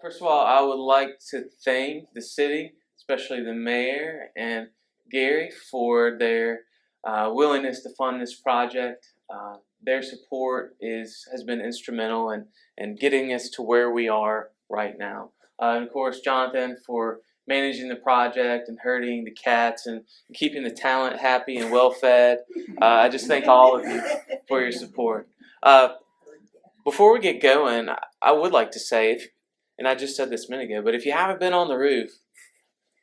First of all, I would like to thank the city, especially the mayor and Gary, for their willingness to fund this project. Their support has been instrumental in getting us to where we are right now. And of course, Jonathan for managing the project and herding the cats and keeping the talent happy and well fed. I just thank all of you for your support. Before we get going, I would like to say, and I just said this a minute ago, but if you haven't been on the roof,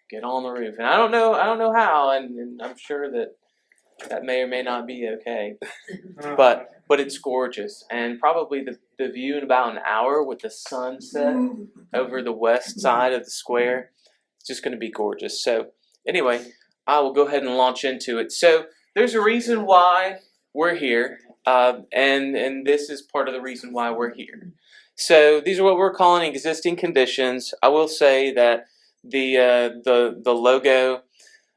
get on the roof. And I don't know how, and I'm sure that may or may not be okay, but it's gorgeous, and probably the view in about an hour with the sunset over the west side of the square, it's just going to be gorgeous. So anyway, I will go ahead and launch into it. So there's a reason why we're here, and this is part of the reason why we're here. So these are what we're calling existing conditions. I will say that the logo,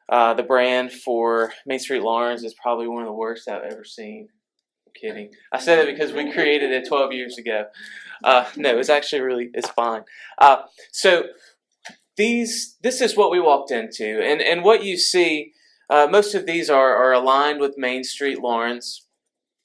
the brand for Main Street Lawrence is probably one of the worst I've ever seen. I'm kidding. I said it because we created it 12 years ago. No, it's actually it's fine. So this is what we walked into, and what you see, most of these are aligned with Main Street Lawrence.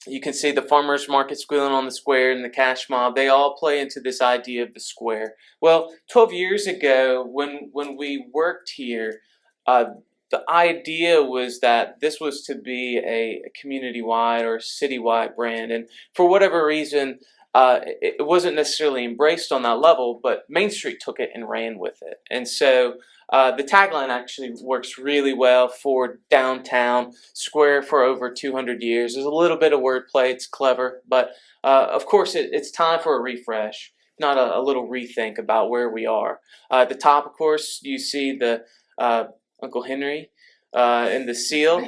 You can see the farmers market squealing on the square and the cash mob. They all play into this idea of the square. Well, 12 years ago, when we worked here, the idea was that this was to be a community-wide or city-wide brand. And for whatever reason, it wasn't necessarily embraced on that level, but Main Street took it and ran with it. And so the tagline actually works really well for downtown square for over 200 years. There's a little bit of wordplay, it's clever, but of course it's time for a refresh, not a little rethink about where we are. At the top, of course, you see the Uncle Henry and the seal.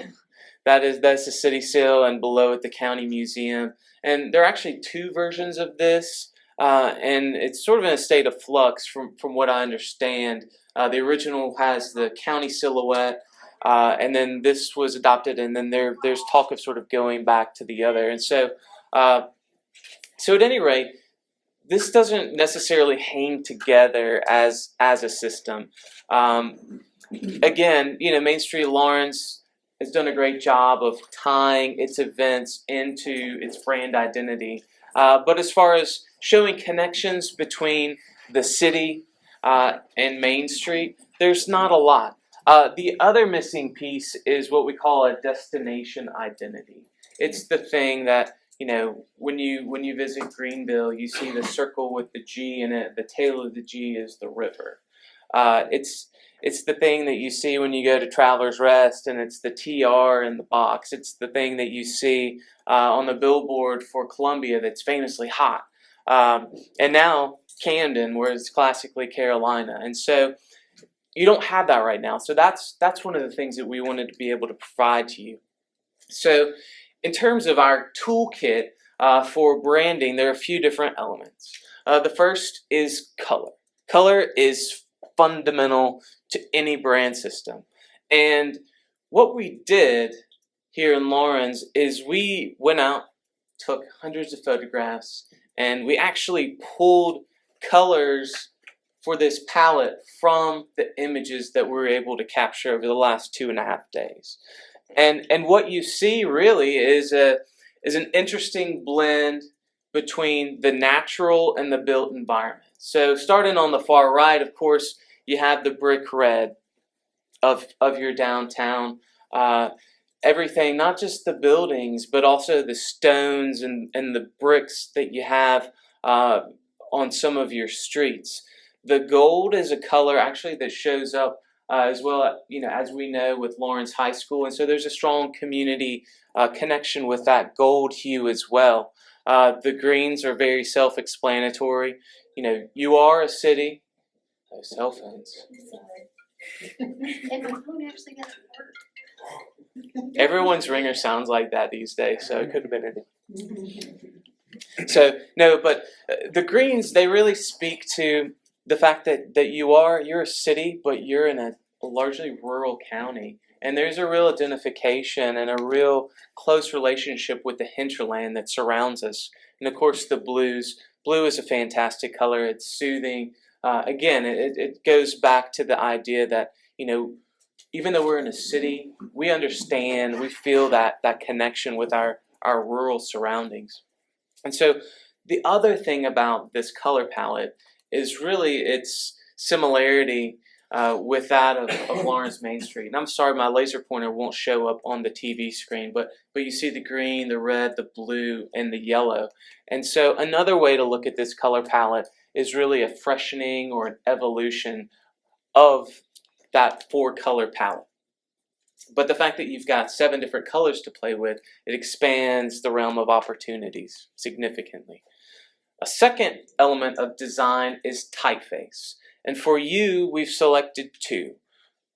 That's the city seal, and below it the county museum. And there are actually two versions of this, and it's sort of in a state of flux from what I understand. The original has the county silhouette, and then this was adopted, and then there's talk of sort of going back to the other. And so at any rate, this doesn't necessarily hang together as a system. Again, Main Street Lawrence has done a great job of tying its events into its brand identity. But as far as showing connections between the city and Main Street, there's not a lot. The other missing piece is what we call a destination identity. It's the thing that, when you visit Greenville, you see the circle with the G in it. The tail of the G is the river. It's the thing that you see when you go to Travelers Rest, and it's the TR in the box. It's the thing that you see on the billboard for Columbia that's famously hot. And now Camden, where it's classically Carolina. And so you don't have that right now. So that's one of the things that we wanted to be able to provide to you. So in terms of our toolkit for branding, there are a few different elements. The first is color. Color is fundamental to any brand system. And what we did here in Lawrence is we went out, took hundreds of photographs, and we actually pulled colors for this palette from the images that we were able to capture over the last 2.5 days. And what you see really is an interesting blend between the natural and the built environment. So starting on the far right, of course, you have the brick red of your downtown. Everything, not just the buildings, but also the stones and the bricks that you have on some of your streets. The gold is a color actually that shows up as well, as we know, with Lawrence High School. And so there's a strong community connection with that gold hue as well. The greens are very self-explanatory. You are a city. Those cell phones. And my phone actually doesn't work. Everyone's ringer sounds like that these days, so it could have been anything. So, no, but the greens, they really speak to the fact that you're a city, but you're in a largely rural county. And there's a real identification and a real close relationship with the hinterland that surrounds us. And of course, the blues. Blue is a fantastic color. It's soothing. again, it goes back to the idea that, even though we're in a city, we understand, we feel that connection with our rural surroundings. And so the other thing about this color palette is really its similarity with that of Lawrence Main Street. And I'm sorry, my laser pointer won't show up on the TV screen, but you see the green, the red, the blue, and the yellow. And so another way to look at this color palette is really a freshening or an evolution of that 4-color palette. But the fact that you've got 7 different colors to play with, it expands the realm of opportunities significantly. A second element of design is typeface. And for you, we've selected 2.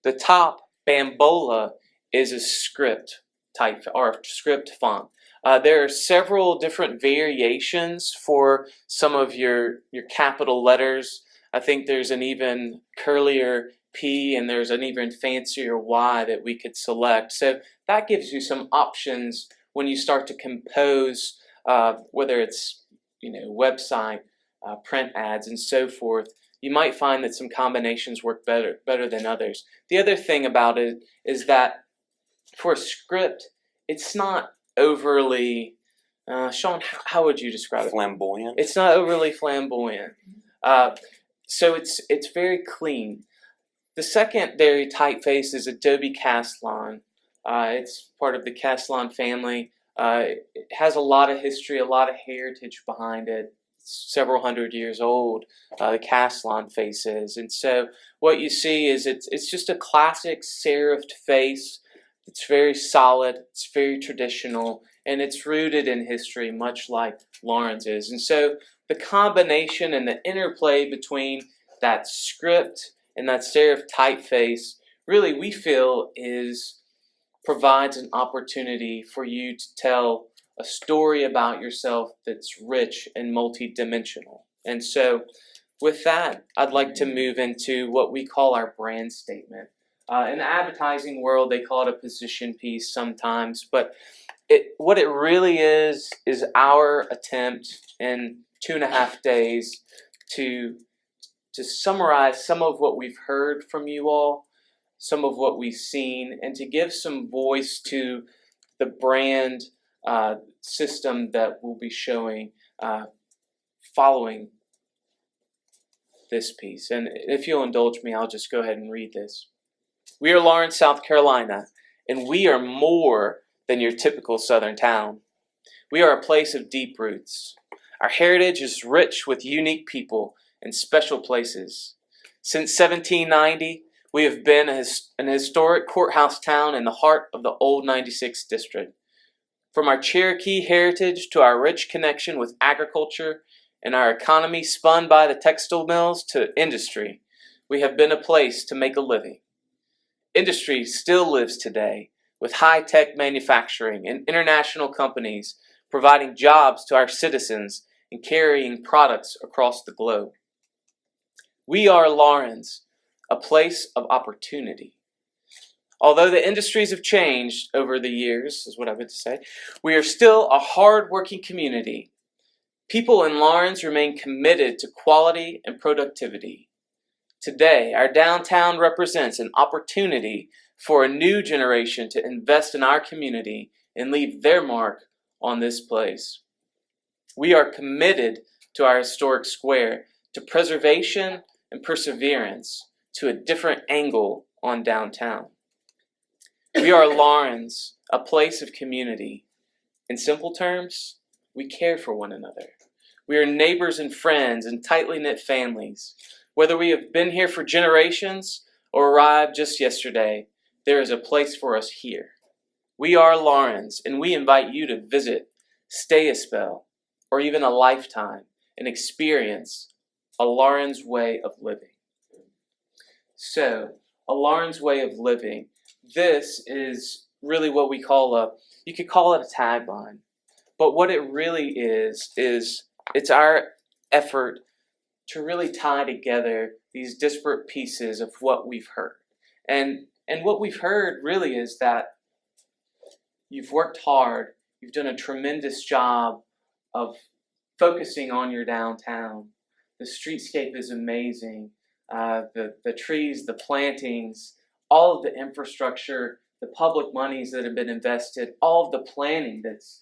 The top, Bambola, is a script type or script font. There are several different variations for some of your capital letters. I think there's an even curlier P and there's an even fancier Y that we could select. So that gives you some options when you start to compose, whether it's website, print ads, and so forth. You might find that some combinations work better than others. The other thing about it is that for a script, it's not overly, Sean, how would you describe it? Flamboyant. It's not overly flamboyant. So it's very clean. The secondary typeface is Adobe Castellan. It's part of the Castellan family. It has a lot of history, a lot of heritage behind it. It's several hundred years old, the Castellan face is. And so what you see is it's just a classic serifed face. It's very solid, it's very traditional, and it's rooted in history, much like Lawrence is. And so the combination and the interplay between that script and that serif typeface, really we feel provides an opportunity for you to tell a story about yourself that's rich and multidimensional. And so with that, I'd like to move into what we call our brand statement. In the advertising world, they call it a position piece sometimes, but what it really is our attempt in 2.5 days to summarize some of what we've heard from you all, some of what we've seen, and to give some voice to the brand system that we'll be showing following this piece. And if you'll indulge me, I'll just go ahead and read this. We are Lawrence, South Carolina, and we are more than your typical southern town. We are a place of deep roots. Our heritage is rich with unique people and special places. Since 1790, we have been an historic courthouse town in the heart of the old 96th district. From our Cherokee heritage to our rich connection with agriculture and our economy spun by the textile mills to industry, we have been a place to make a living. Industry still lives today with high-tech manufacturing and international companies providing jobs to our citizens and carrying products across the globe. We are Lawrence, a place of opportunity. Although the industries have changed over the years, is what I would say, we are still a hard-working community. People in Lawrence remain committed to quality and productivity. Today, our downtown represents an opportunity for a new generation to invest in our community and leave their mark on this place. We are committed to our historic square, to preservation and perseverance, to a different angle on downtown. We are Lawrence, a place of community. In simple terms, we care for one another. We are neighbors and friends and tightly knit families. Whether we have been here for generations or arrived just yesterday, there is a place for us here. We are Lawrence, and we invite you to visit, stay a spell, or even a lifetime, and experience a Lawrence way of living. So, a Lawrence way of living. This is really what we call you could call it a tagline. But what it really is it's our effort to really tie together these disparate pieces of what we've heard. And what we've heard really is that you've worked hard, you've done a tremendous job of focusing on your downtown. The streetscape is amazing. The trees, the plantings, all of the infrastructure, the public monies that have been invested, all of the planning that's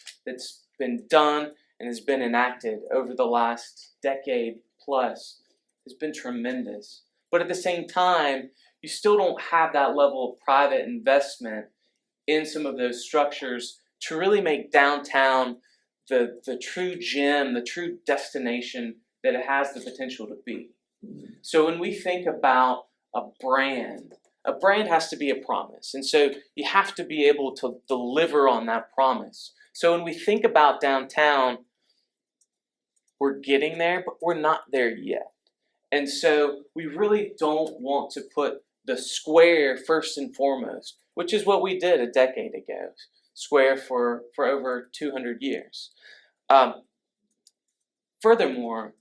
been done and has been enacted over the last decade plus has been tremendous. But at the same time, you still don't have that level of private investment in some of those structures to really make downtown the true gem, the true destination that it has the potential to be. So when we think about a brand has to be a promise. And so you have to be able to deliver on that promise. So when we think about downtown, we're getting there, but we're not there yet. And so we really don't want to put the square first and foremost, which is what we did a decade ago. Square for over 200 years. Furthermore,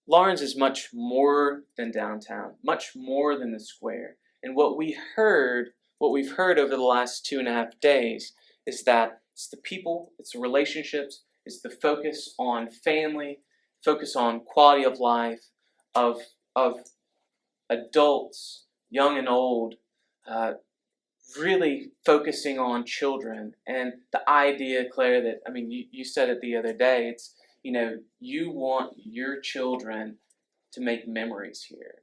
Laurens is much more than downtown, much more than the square. And what we've heard over the last 2.5 days is that it's the people, it's the relationships, it's the focus on family, focus on quality of life, of adults, young and old, really focusing on children. And the idea, Claire, that, I mean, you said it the other day, it's, you want your children to make memories here.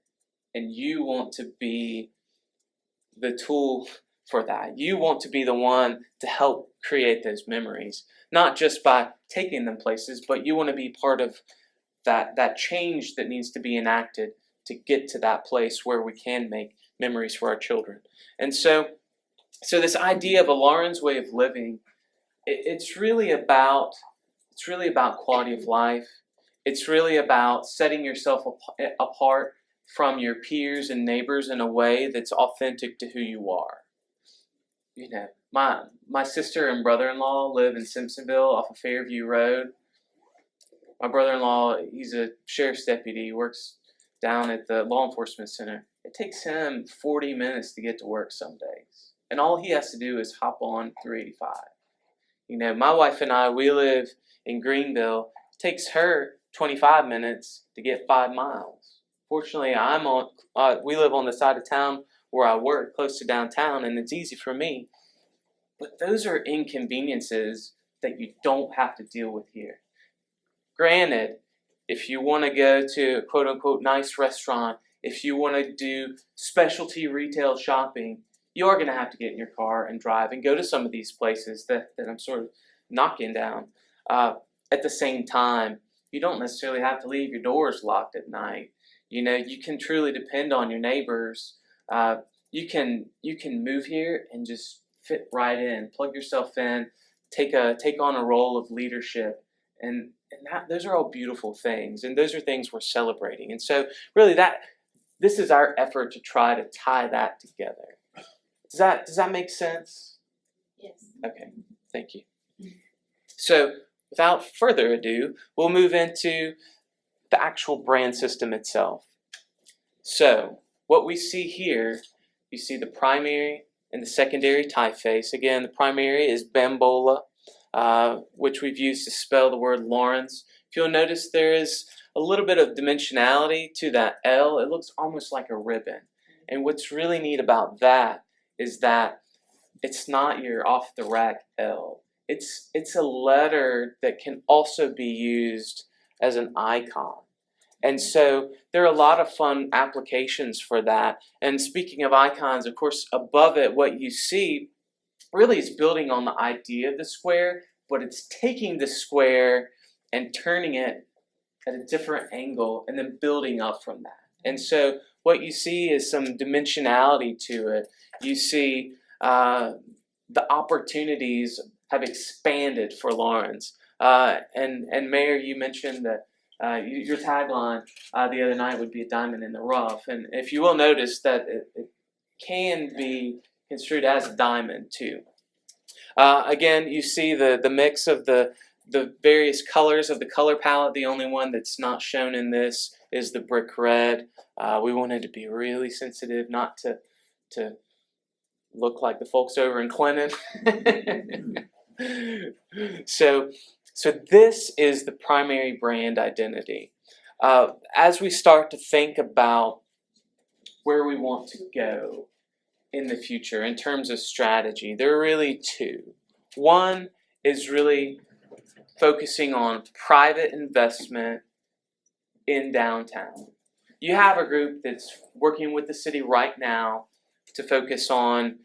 And you want to be the tool for that. You want to be the one to help create those memories. Not just by taking them places, but you want to be part of that change that needs to be enacted to get to that place where we can make memories for our children. And so this idea of a Laurens way of living, it's really about quality of life. It's really about setting yourself apart from your peers and neighbors in a way that's authentic to who you are. My sister and brother-in-law live in Simpsonville off of Fairview Road. My brother-in-law, he's a sheriff's deputy. He works down at the law enforcement center. It takes him 40 minutes to get to work some days. And all he has to do is hop on 385. My wife and I, we live in Greenville. It takes her 25 minutes to get 5 miles. Fortunately, we live on the side of town where I work, close to downtown, and it's easy for me. But those are inconveniences that you don't have to deal with here. Granted, if you want to go to a quote-unquote nice restaurant, if you want to do specialty retail shopping, you are going to have to get in your car and drive and go to some of these places that I'm sort of knocking down. At the same time, you don't necessarily have to leave your doors locked at night. You can truly depend on your neighbors. You can move here and just fit right in, plug yourself in, take on a role of leadership, and those are all beautiful things, and those are things we're celebrating. And so, really, this is our effort to try to tie that together. Does that make sense? Yes. Okay, thank you. So, without further ado, we'll move into the actual brand system itself. So, what we see here, you see the primary and the secondary typeface. Again, the primary is Bambola, which we've used to spell the word Laurens. If you'll notice, there is a little bit of dimensionality to that L. It looks almost like a ribbon. And what's really neat about that is that it's not your off-the-rack L. It's a letter that can also be used as an icon. And so there are a lot of fun applications for that. And speaking of icons, of course, above it, what you see really is building on the idea of the square, but it's taking the square and turning it at a different angle and then building up from that. And so what you see is some dimensionality to it. You see the opportunities have expanded for Laurens. And Mayor, you mentioned that your tagline the other night would be a diamond in the rough. And if you will notice that it can be construed as a diamond too. Again, you see the mix of the various colors of the color palette. The only one that's not shown in this is the brick red. We wanted to be really sensitive, not to look like the folks over in Clinton. So this is the primary brand identity. as we start to think about where we want to go in the future in terms of strategy, there are really two. One is really focusing on private investment in downtown. You have a group that's working with the city right now to focus on,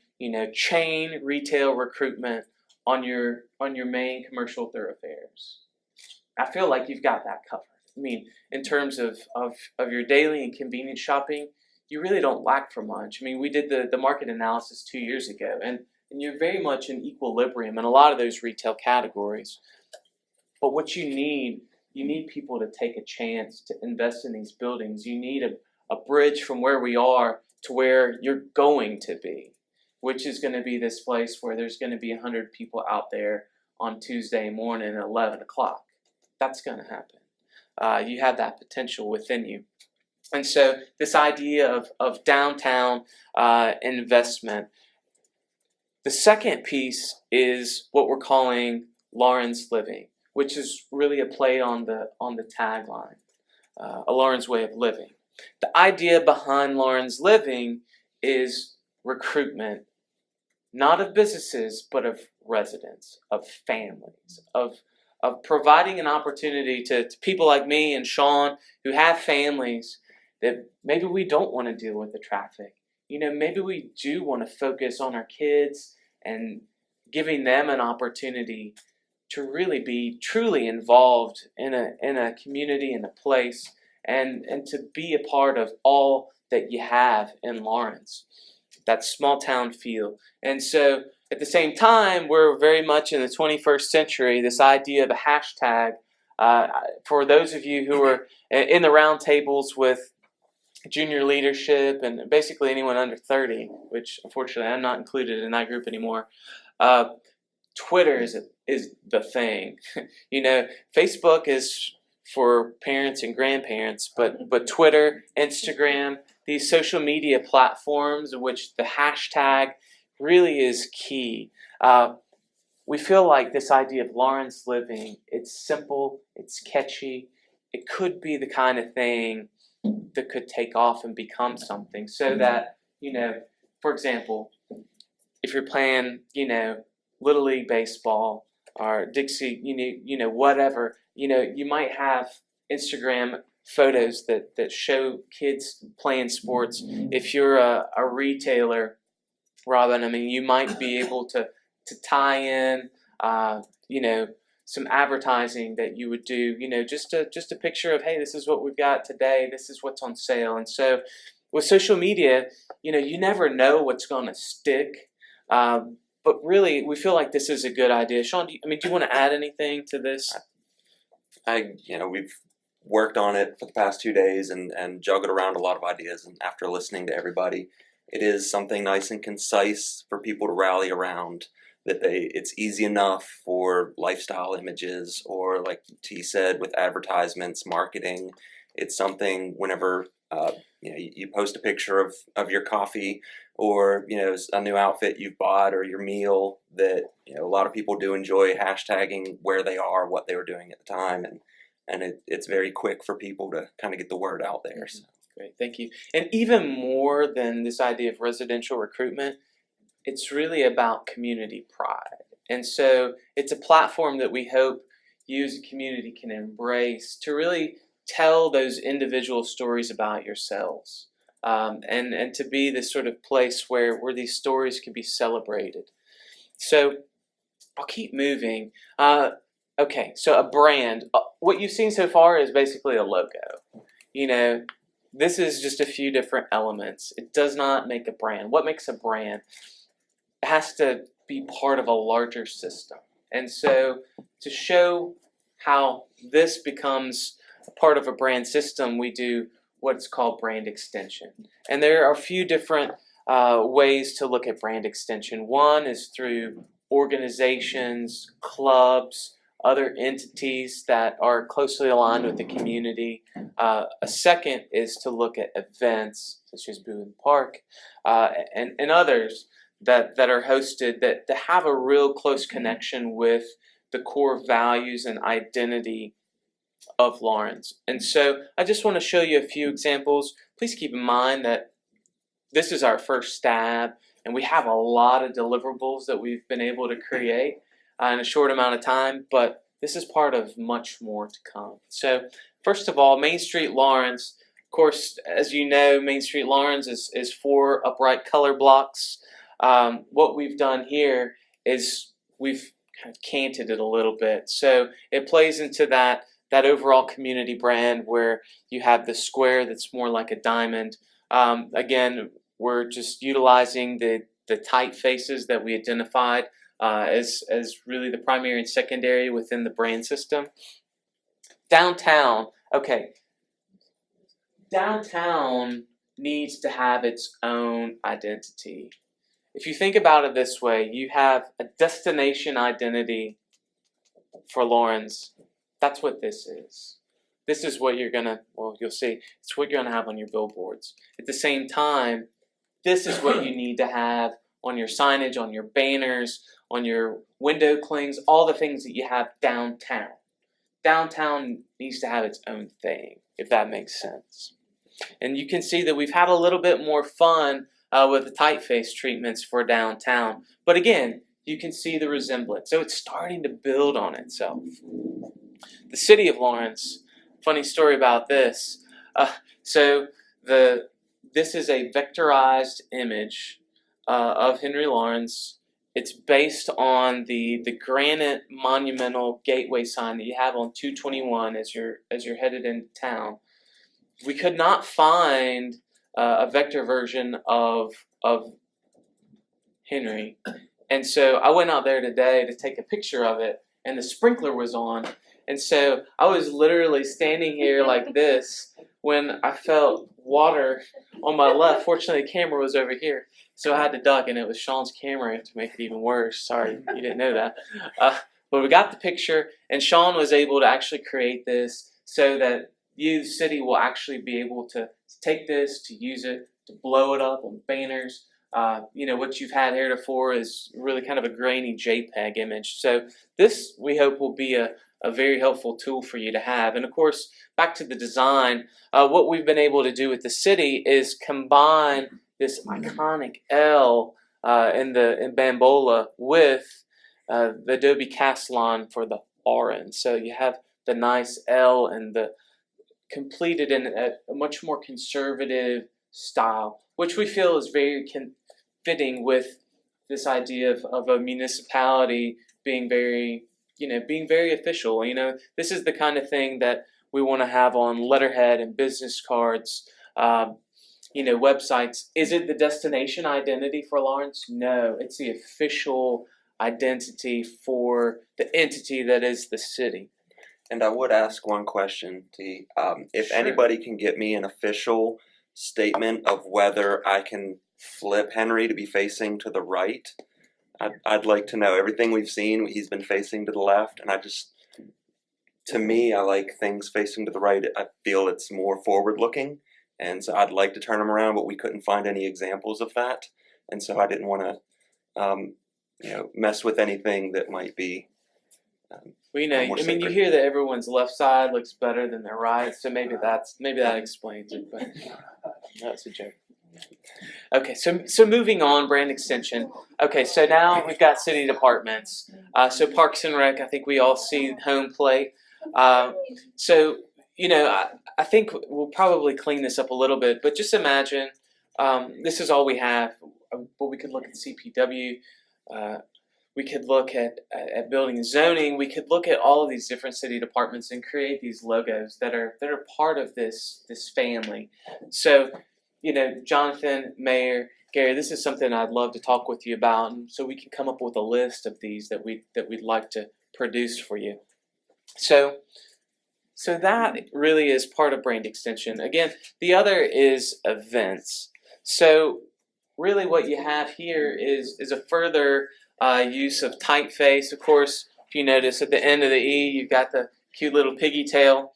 chain retail recruitment on your main commercial thoroughfares. I feel like you've got that covered. I mean, in terms of your daily and convenience shopping, you really don't lack for much. I mean, we did the market analysis 2 years ago, and you're very much in equilibrium in a lot of those retail categories. But what you need people to take a chance to invest in these buildings. You need a bridge from where we are to where you're going to be, which is going to be this place where there's going to be 100 people out there on Tuesday morning at 11 o'clock. That's going to happen. You have that potential within you. And so this idea of downtown investment. The second piece is what we're calling Lauren's Living, which is really a play on the tagline, a Lauren's way of living. The idea behind Lauren's Living is recruitment, not of businesses, but of residents, of families, of providing an opportunity to people like me and Sean who have families that maybe we don't want to deal with the traffic. Maybe we do want to focus on our kids and giving them an opportunity to really be truly involved in a community, in a place, and to be a part of all that you have in Lawrence, that small town feel. And so at the same time, we're very much in the 21st century, this idea of a hashtag. For those of you who are in the round tables with junior leadership and basically anyone under 30, which unfortunately I'm not included in that group anymore, Twitter is the thing. Facebook is for parents and grandparents, but Twitter, Instagram, these social media platforms in which the hashtag really is key. We feel like this idea of Lauren's Living, it's simple, it's catchy, it could be the kind of thing that could take off and become something, so that, for example, if you're playing, Little League Baseball or Dixie, whatever, you might have Instagram photos that show kids playing sports. If you're a retailer, Robin, I mean, you might be able to tie in, some advertising that you would do, just a picture of, hey, this is what we've got today, this is what's on sale. And so with social media, you never know what's going to stick. But really, we feel like this is a good idea. Sean, do you want to add anything to this? We've worked on it for the past 2 days and juggled around a lot of ideas. And after listening to everybody, it is something nice and concise for people to rally around. It's easy enough for lifestyle images, or like T said, with advertisements, marketing. It's something whenever you post a picture of your coffee, or a new outfit you've bought, or your meal, that a lot of people do enjoy hashtagging where they are, what they were doing at the time, and it's very quick for people to kind of get the word out there. So. Great, thank you. And even more than this idea of residential recruitment, it's really about community pride. And so it's a platform that we hope you as a community can embrace to really tell those individual stories about yourselves, and to be this sort of place where these stories can be celebrated. So I'll keep moving. Okay, so a brand. What you've seen so far is basically a logo. This is just a few different elements. It does not make a brand. What makes a brand? It has to be part of a larger system. And so to show how this becomes a part of a brand system, we do what's called brand extension. And there are a few different ways to look at brand extension. One is through organizations, clubs, other entities that are closely aligned with the community. A second is to look at events such as Boone Park, and others that are hosted that have a real close connection with the core values and identity of Lawrence. And so I just want to show you a few examples. Please keep in mind that this is our first stab, and we have a lot of deliverables that we've been able to create in a short amount of time, but this is part of much more to come. So first of all, Main Street Lawrence. Of course, as you know, Main Street Lawrence is 4 upright color blocks. What we've done here is we've kind of canted it a little bit. So it plays into that overall community brand where you have the square that's more like a diamond. Again, we're just utilizing the typefaces that we identified as really the primary and secondary within the brand system. Downtown, okay. Downtown needs to have its own identity. If you think about it this way, you have a destination identity for Lawrence. That's what this is. This is what you're gonna, well, you'll see, it's what you're gonna have on your billboards. At the same time, this is what you need to have on your signage, on your banners, on your window clings, all the things that you have downtown. Downtown needs to have its own thing, if that makes sense. And you can see that we've had a little bit more fun with the typeface treatments for downtown. But again, you can see the resemblance. So it's starting to build on itself. The city of Lawrence, funny story about this. This is a vectorized image of Henry Lawrence. It's based on the granite monumental gateway sign that you have on 221 as you're headed into town. We could not find a vector version of Henry, and so I went out there today to take a picture of it, and the sprinkler was on, and so I was literally standing here like this when I felt water on my left. Fortunately, the camera was over here, so I had to duck, and it was Sean's camera to make it even worse. Sorry, you didn't know that. But we got the picture, and Sean was able to actually create this so that you, the city, will actually be able to take this, to use it, to blow it up on banners. What you've had heretofore is really kind of a grainy JPEG image. So this, we hope, will be a very helpful tool for you to have. And of course, back to the design, what we've been able to do with the city is combine this iconic L in Bambola with the Adobe Castellan for the orange. So you have the nice L and the completed in a much more conservative style, which we feel is very fitting with this idea of a municipality being very official. This is the kind of thing that we want to have on letterhead and business cards, websites. Is it the destination identity for Lawrence? No, it's the official identity for the entity that is the city. And I would ask one question, T. If Sure. anybody can get me an official statement of whether I can flip Henry to be facing to the right, I'd like to know. Everything we've seen, he's been facing to the left, and to me, I like things facing to the right. I feel it's more forward-looking, and so I'd like to turn him around, but we couldn't find any examples of that, and so I didn't want to, mess with anything that might be. Well, more you sacred. hear that everyone's left side looks better than their right, so maybe that explains it. But that's a joke. Okay, so moving on, brand extension. Okay, so now we've got city departments. So Parks and Rec, I think we all see home plate. I think we'll probably clean this up a little bit, but just imagine this is all we have. But we could look at CPW. We could look at building and zoning. We could look at all of these different city departments and create these logos that are part of this family. So, Jonathan, Mayor, Gary, this is something I'd love to talk with you about, and so we can come up with a list of these that we'd like to produce for you. So that really is part of brand extension. Again, the other is events. So really, what you have here is a further use of typeface. Of course, if you notice at the end of the E, you've got the cute little piggy tail.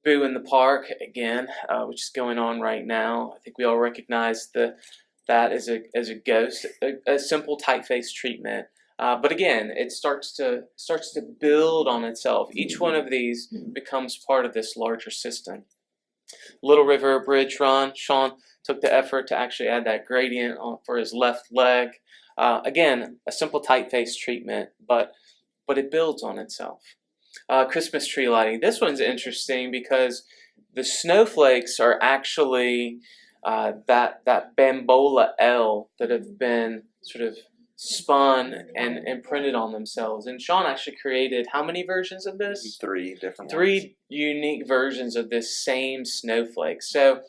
Boo in the Park, again, which is going on right now. I think we all recognize that as a ghost. A simple typeface treatment But again, it starts to build on itself. Each one of these becomes part of this larger system. Little River Bridge Run, Sean took the effort to actually add that gradient for his left leg. Again, a simple typeface treatment, but it builds on itself. Christmas tree lighting. This one's interesting because the snowflakes are actually that bambola L that have been sort of spun and printed on themselves. And Sean actually created how many versions of this? 3 different ones. 3 unique versions of this same snowflake. So,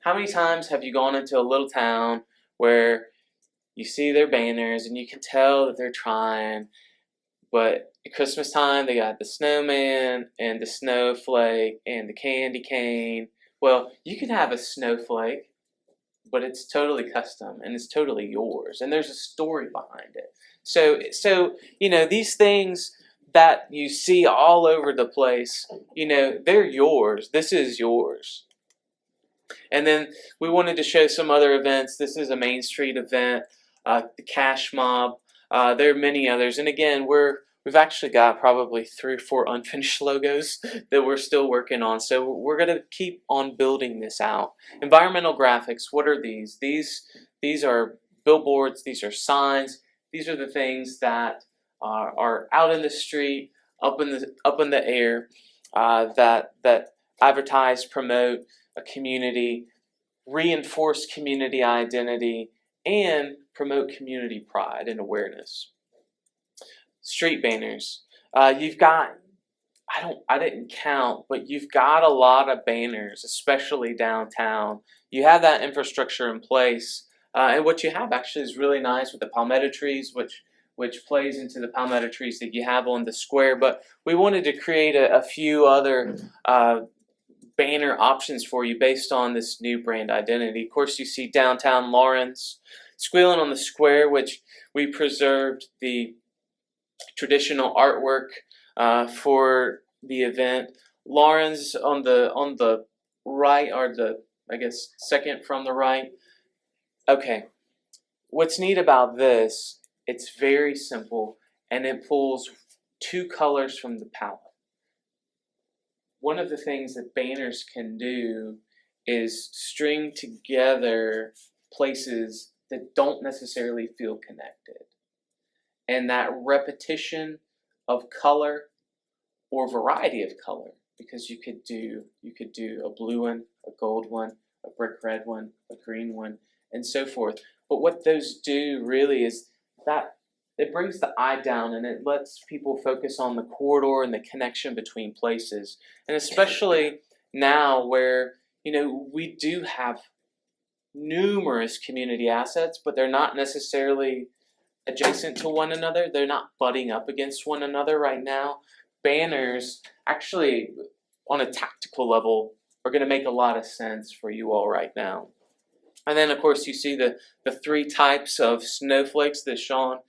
how many times have you gone into a little town where you see their banners and you can tell that they're trying, but at Christmas time they got the snowman and the snowflake and the candy cane. Well, you can have a snowflake, but it's totally custom and it's totally yours, and there's a story behind it. So these things that you see all over the place, they're yours. This is yours. And then we wanted to show some other events. This is a Main Street event, the Cash Mob. There are many others, and again, we've actually got probably 3 or 4 unfinished logos that we're still working on. So we're going to keep on building this out. Environmental graphics, what are these? These are billboards, these are signs, these are the things that are out in the street, up in the air, that advertise, promote a community, reinforce community identity, and promote community pride and awareness. Street banners. You've got, I didn't count, but you've got a lot of banners, especially downtown. You have that infrastructure in place, and what you have actually is really nice with the palmetto trees, which plays into the palmetto trees that you have on the square. But we wanted to create a few other banner options for you based on this new brand identity. Of course, you see downtown Lawrence, Squealing on the Square, which we preserved the traditional artwork for the event. Lawrence on the right, or I guess second from the right. Okay, what's neat about this, it's very simple and it pulls 2 colors from the palette. One of the things that banners can do is string together places that don't necessarily feel connected. And that repetition of color or variety of color, because you could do a blue one, a gold one, a brick red one, a green one, and so forth. But what those do really is that it brings the eye down and it lets people focus on the corridor and the connection between places. And especially now where, we do have numerous community assets, but they're not necessarily adjacent to one another. They're not butting up against one another right now. Banners, actually, on a tactical level, are going to make a lot of sense for you all right now. And then, of course, you see the 3 types of snowflakes that Sean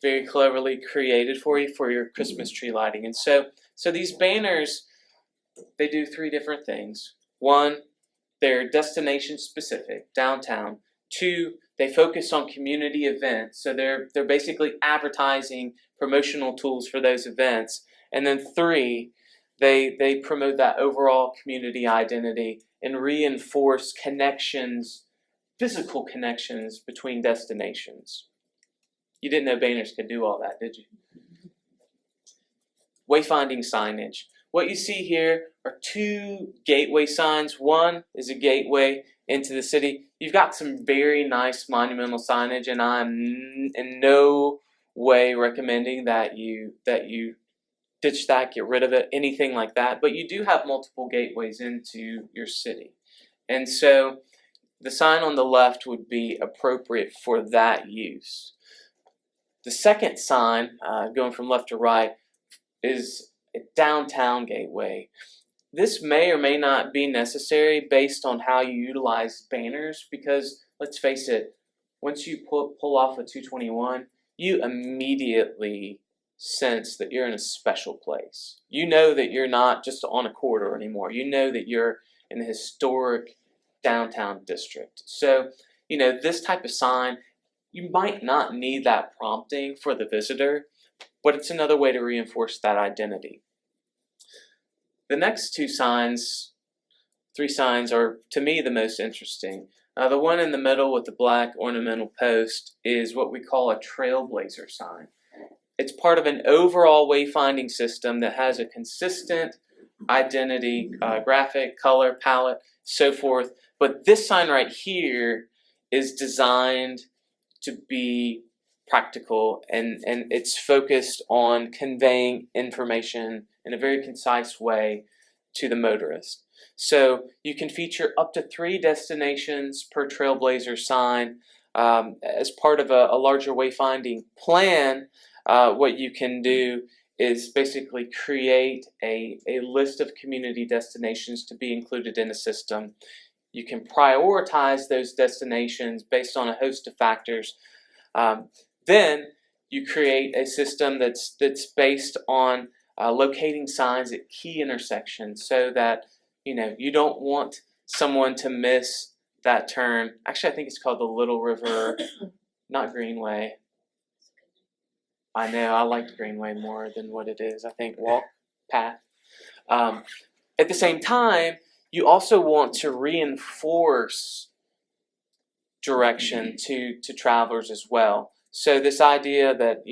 very cleverly created for you for your Christmas tree lighting. And so these banners, they do 3 different things. 1, they're destination specific, downtown. 2, they focus on community events, so they're basically advertising promotional tools for those events. And then 3, they promote that overall community identity and reinforce connections, physical connections between destinations. You didn't know banners could do all that, did you? Wayfinding signage. What you see here are 2 gateway signs. One is a gateway into the city. You've got some very nice monumental signage, and I'm in no way recommending that you ditch that, get rid of it, anything like that. But you do have multiple gateways into your city. And so the sign on the left would be appropriate for that use. The second sign, going from left to right, is a downtown gateway. This may or may not be necessary based on how you utilize banners, because let's face it, once you pull off a 221, you immediately sense that you're in a special place. You know that you're not just on a corridor anymore. You know that you're in a historic downtown district. So, this type of sign, you might not need that prompting for the visitor, but it's another way to reinforce that identity. The next three signs are, to me, the most interesting. The one in the middle with the black ornamental post is what we call a trailblazer sign. It's part of an overall wayfinding system that has a consistent identity, graphic, color, palette, so forth. But this sign right here is designed to be practical, and it's focused on conveying information in a very concise way to the motorist. So you can feature up to 3 destinations per Trailblazer sign. As part of a larger wayfinding plan, what you can do is basically create a list of community destinations to be included in a system. You can prioritize those destinations based on a host of factors. Then you create a system that's based on locating signs at key intersections, so that you don't want someone to miss that turn. Actually, I think it's called the Little River, not Greenway. I know, I liked Greenway more than what it is. I think walk path. At the same time, you also want to reinforce direction to travelers as well. So this idea that,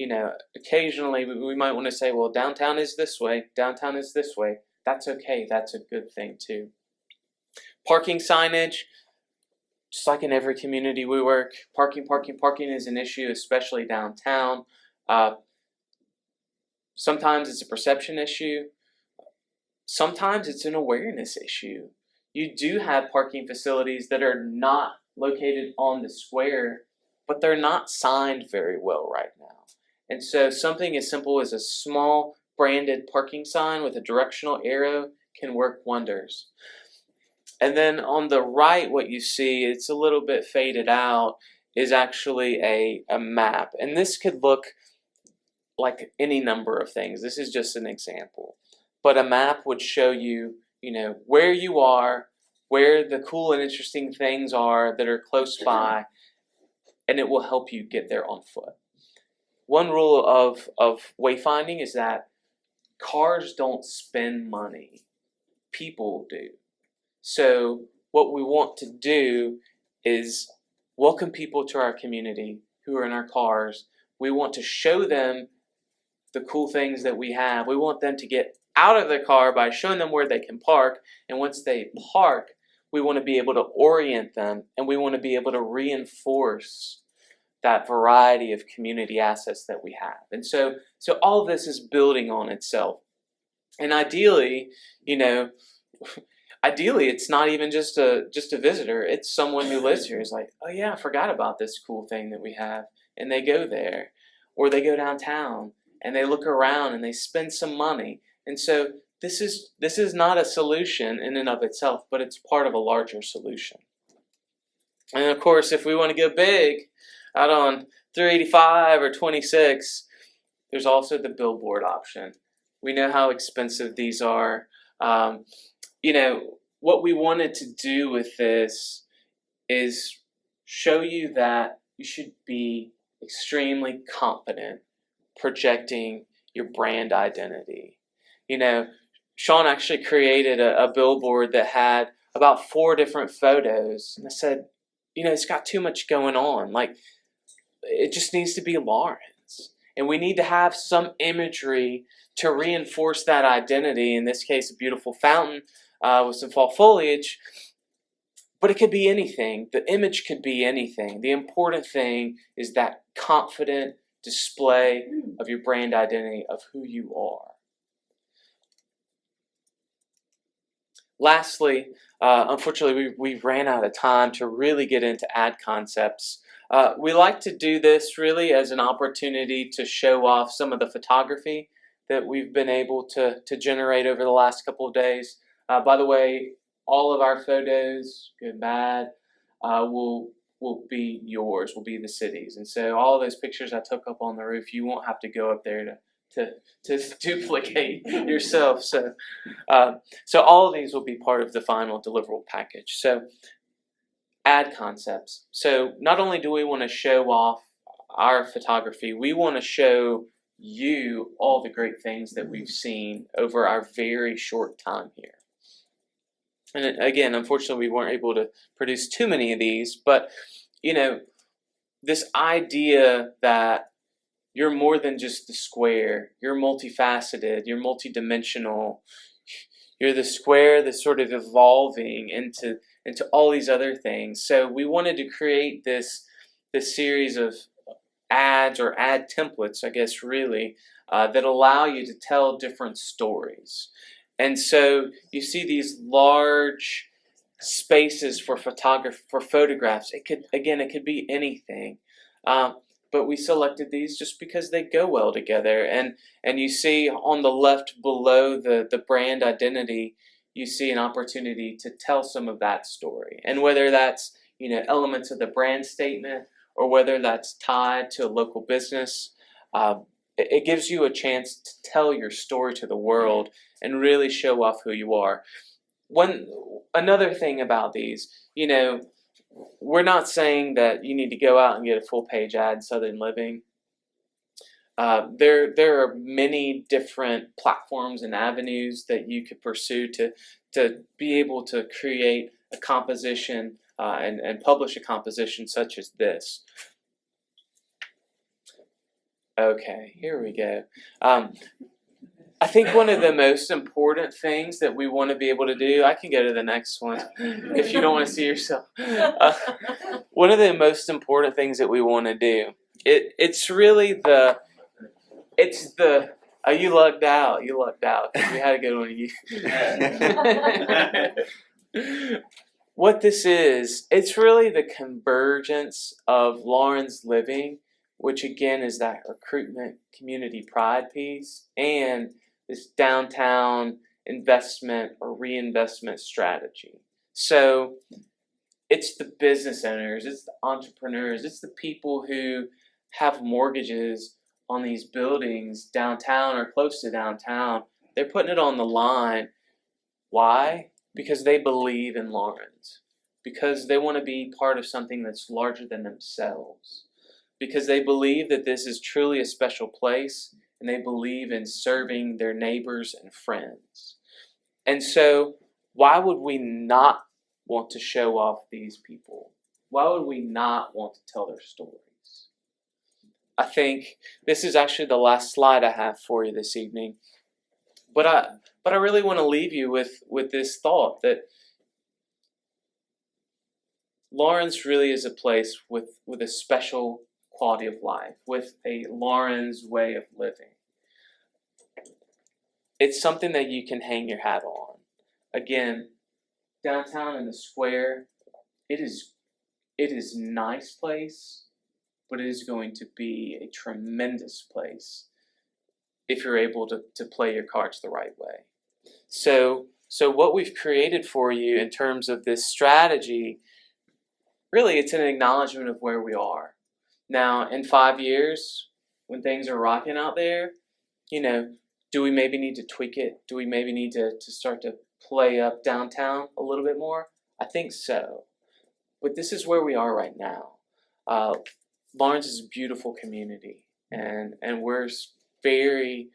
occasionally we might want to say, well, downtown is this way, downtown is this way. That's okay. That's a good thing too. Parking signage, just like in every community we work, parking is an issue, especially downtown. Sometimes it's a perception issue. Sometimes it's an awareness issue. You do have parking facilities that are not located on the square, but they're not signed very well right now. And so something as simple as a small branded parking sign with a directional arrow can work wonders. And then on the right, what you see, it's a little bit faded out, is actually a map. And this could look like any number of things. This is just an example. But a map would show you, where you are, where the cool and interesting things are that are close by, and it will help you get there on foot. One rule of wayfinding is that cars don't spend money. People do. So what we want to do is welcome people to our community who are in our cars. We want to show them the cool things that we have. We want them to get out of their car by showing them where they can park. And once they park, we want to be able to orient them, and we want to be able to reinforce that variety of community assets that we have. And so all of this is building on itself. And ideally, it's not even just a visitor. It's someone who lives here is like, oh yeah, I forgot about this cool thing that we have. And they go there, or they go downtown and they look around and they spend some money. And so this is not a solution in and of itself, but it's part of a larger solution. And of course, if we want to go big out on 385 or 26, there's also the billboard option. We know how expensive these are. What we wanted to do with this is show you that you should be extremely confident projecting your brand identity. Sean actually created a billboard that had about 4 different photos. And I said, it's got too much going on. Like, it just needs to be Lawrence. And we need to have some imagery to reinforce that identity. In this case, a beautiful fountain with some fall foliage. But it could be anything. The image could be anything. The important thing is that confident display of your brand identity, of who you are. Lastly, unfortunately, we ran out of time to really get into ad concepts. We like to do this really as an opportunity to show off some of the photography that we've been able to generate over the last couple of days. By the way, all of our photos, good, bad, will be yours, will be the city's. And so all of those pictures I took up on the roof, you won't have to go up there to duplicate yourself. So all of these will be part of the final deliverable package. So ad concepts. So not only do we want to show off our photography, we want to show you all the great things that we've seen over our very short time here. And again, unfortunately, we weren't able to produce too many of these, but this idea that you're more than just the square, you're multifaceted, you're multidimensional, you're the square that's sort of evolving into all these other things. So we wanted to create this series of ads or ad templates, I guess, really, that allow you to tell different stories. And so you see these large spaces for photographs. It could be anything. But we selected these just because they go well together. And you see on the left below the brand identity, you see an opportunity to tell some of that story. And whether that's elements of the brand statement or whether that's tied to a local business, it gives you a chance to tell your story to the world and really show off who you are. Another thing about these, we're not saying that you need to go out and get a full page ad in Southern Living. There are many different platforms and avenues that you could pursue to be able to create a composition and publish a composition such as this. Okay, here we go. I think one of the most important things that we want to be able to do, I can go to the next one if you don't want to see yourself. One of the most important things that we want to do, it's really you lucked out. We had a good one of you. What this is, it's really the convergence of Lauren's Living, which again is that recruitment community pride piece, and this downtown investment or reinvestment strategy. So it's the business owners, it's the entrepreneurs, it's the people who have mortgages on these buildings downtown or close to downtown. They're putting it on the line. Why? Because they believe in Lawrence. Because they want to be part of something that's larger than themselves. Because they believe that this is truly a special place, and they believe in serving their neighbors and friends. And so, why would we not want to show off these people? Why would we not want to tell their stories? I think this is actually the last slide I have for you this evening. But I really want to leave you with this thought that Lawrence really is a place with a special quality of life, with a Lawrence way of living. It's something that you can hang your hat on. Again, downtown in the square, it is a nice place, but it is going to be a tremendous place if you're able to play your cards the right way. So what we've created for you in terms of this strategy, really it's an acknowledgement of where we are. Now, in 5 years, when things are rocking out there, do we maybe need to tweak it? Do we maybe need to start to play up downtown a little bit more? I think so. But this is where we are right now. Lawrence is a beautiful community, and we're very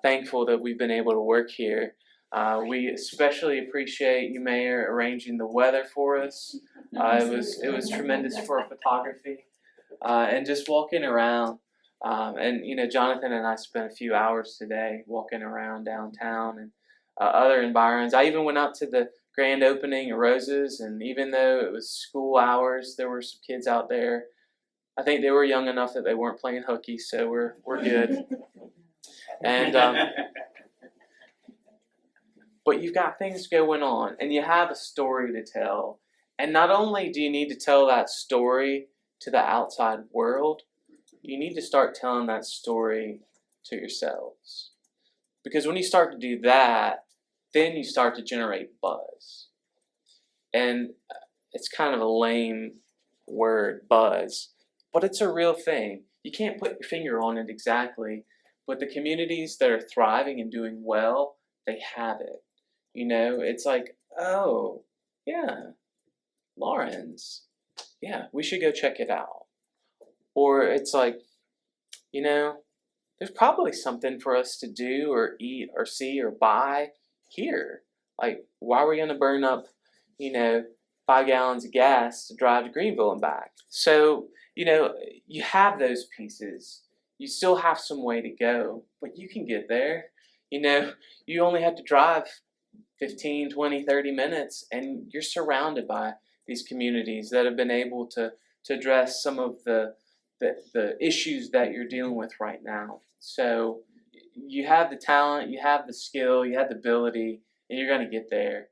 thankful that we've been able to work here. We especially appreciate you, Mayor, arranging the weather for us. It was tremendous for our photography, and just walking around. And Jonathan and I spent a few hours today walking around downtown and other environs. I even went out to the grand opening of Roses, and even though it was school hours, there were some kids out there. I think they were young enough that they weren't playing hooky, so we're good. And but you've got things going on, and you have a story to tell. And not only do you need to tell that story to the outside world, you need to start telling that story to yourselves. Because when you start to do that, then you start to generate buzz. And it's kind of a lame word, buzz, but it's a real thing. You can't put your finger on it exactly, but the communities that are thriving and doing well, they have it. It's like, oh, yeah, Lawrence, yeah, we should go check it out. or it's like, there's probably something for us to do or eat or see or buy here. Like, why are we going to burn up, 5 gallons of gas to drive to Greenville and back? So, you have those pieces. You still have some way to go, but you can get there. You only have to drive 15, 20, 30 minutes, and you're surrounded by these communities that have been able to address some of the issues that you're dealing with right now. So you have the talent, you have the skill, you have the ability, and you're going to get there.